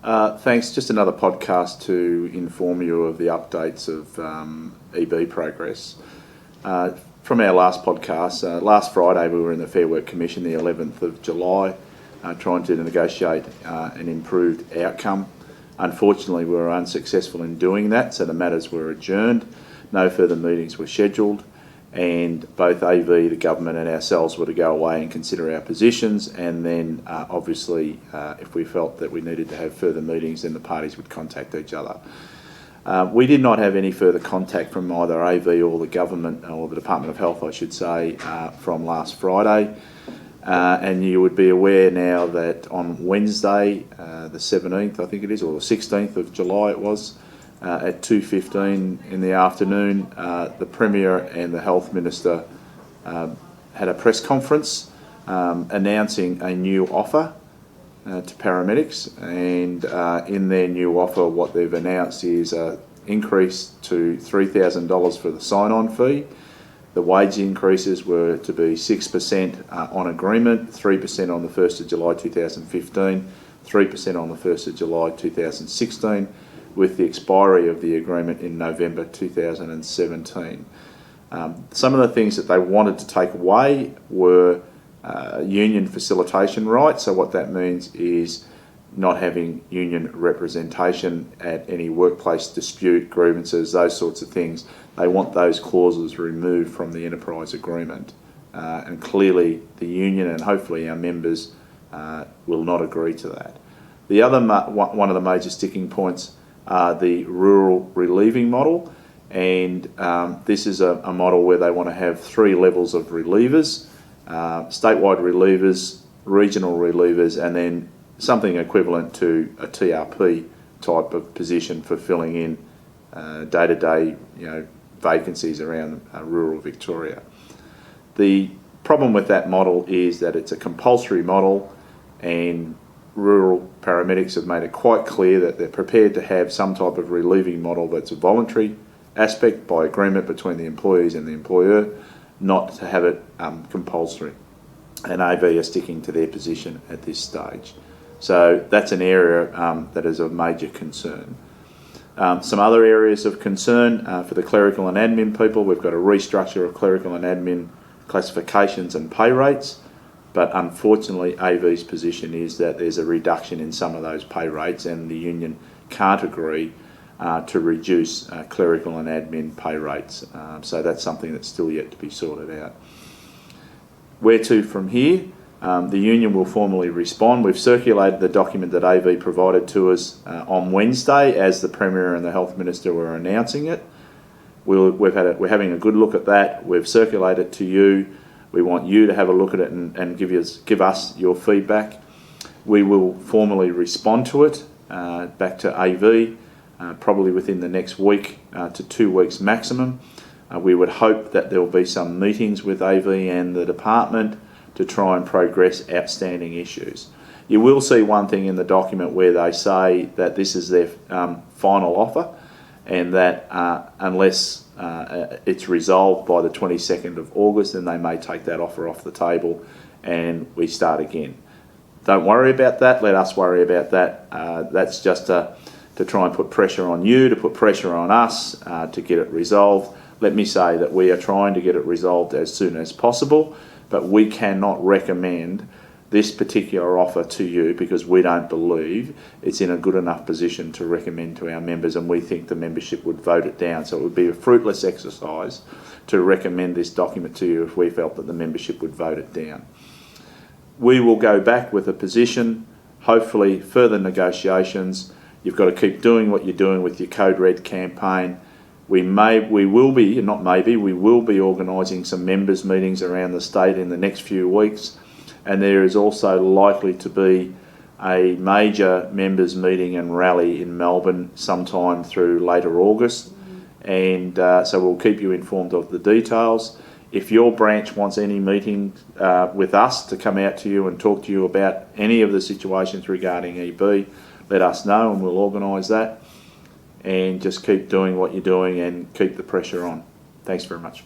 Thanks. Just another podcast to inform you of the updates of EB progress. From our last podcast, last Friday we were in the Fair Work Commission, the 11th of July, trying to negotiate an improved outcome. Unfortunately, we were unsuccessful in doing that, so the matters were adjourned. No further meetings were scheduled, and both AV, the government and ourselves were to go away and consider our positions, and then obviously if we felt that we needed to have further meetings, then the parties would contact each other. We did not have any further contact from either AV or the government, or the Department of Health I should say, from last Friday. And you would be aware now that on Wednesday, the 17th I think it is, or the 16th of July it was, at 2:15 in the afternoon, the Premier and the Health Minister had a press conference announcing a new offer to paramedics, and in their new offer what they've announced is an increase to $3,000 for the sign-on fee. The wage increases were to be 6% on agreement, 3% on the 1st of July 2015, 3% on the 1st of July 2016, with the expiry of the agreement in November 2017. Some of the things that they wanted to take away were union facilitation rights. So what that means is not having union representation at any workplace dispute, grievances, those sorts of things. They want those clauses removed from the enterprise agreement. And clearly the union and hopefully our members will not agree to that. The other one of the major sticking points are the rural relieving model, and this is a model where they want to have 3 levels of relievers, statewide relievers, regional relievers, and then something equivalent to a TRP type of position for filling in day-to-day vacancies around rural Victoria. The problem with that model is that it's a compulsory model, and rural paramedics have made it quite clear that they're prepared to have some type of relieving model that's a voluntary aspect by agreement between the employees and the employer, not to have it compulsory. And AV are sticking to their position at this stage. So that's an area that is of major concern. Some other areas of concern for the clerical and admin people, we've got a restructure of clerical and admin classifications and pay rates. But unfortunately, AV's position is that there's a reduction in some of those pay rates, and the union can't agree to reduce clerical and admin pay rates. So that's something that's still yet to be sorted out. Where to from here? The union will formally respond. We've circulated the document that AV provided to us on Wednesday as the Premier and the Health Minister were announcing it. We're having a good look at that. We've circulated it to you. We want you to have a look at it and give us your feedback. We will formally respond to it back to AV probably within the next week to 2 weeks maximum. We would hope that there will be some meetings with AV and the department to try and progress outstanding issues. You will see one thing in the document where they say that this is their final offer, and that unless it's resolved by the 22nd of August, then they may take that offer off the table and we start again. Don't worry about that, let us worry about that. That's just to try and put pressure on you, to put pressure on us to get it resolved. Let me say that we are trying to get it resolved as soon as possible, but we cannot recommend this particular offer to you because we don't believe it's in a good enough position to recommend to our members, and we think the membership would vote it down. So it would be a fruitless exercise to recommend this document to you if we felt that the membership would vote it down. We will go back with a position, hopefully further negotiations. You've got to keep doing what you're doing with your Code Red campaign. We will be organising some members meetings around the state in the next few weeks. And there is also likely to be a major members meeting and rally in Melbourne sometime through later August, and so we'll keep you informed of the details. If your branch wants any meeting with us to come out to you and talk to you about any of the situations regarding EB, let us know and we'll organise that, and just keep doing what you're doing and keep the pressure on. Thanks very much.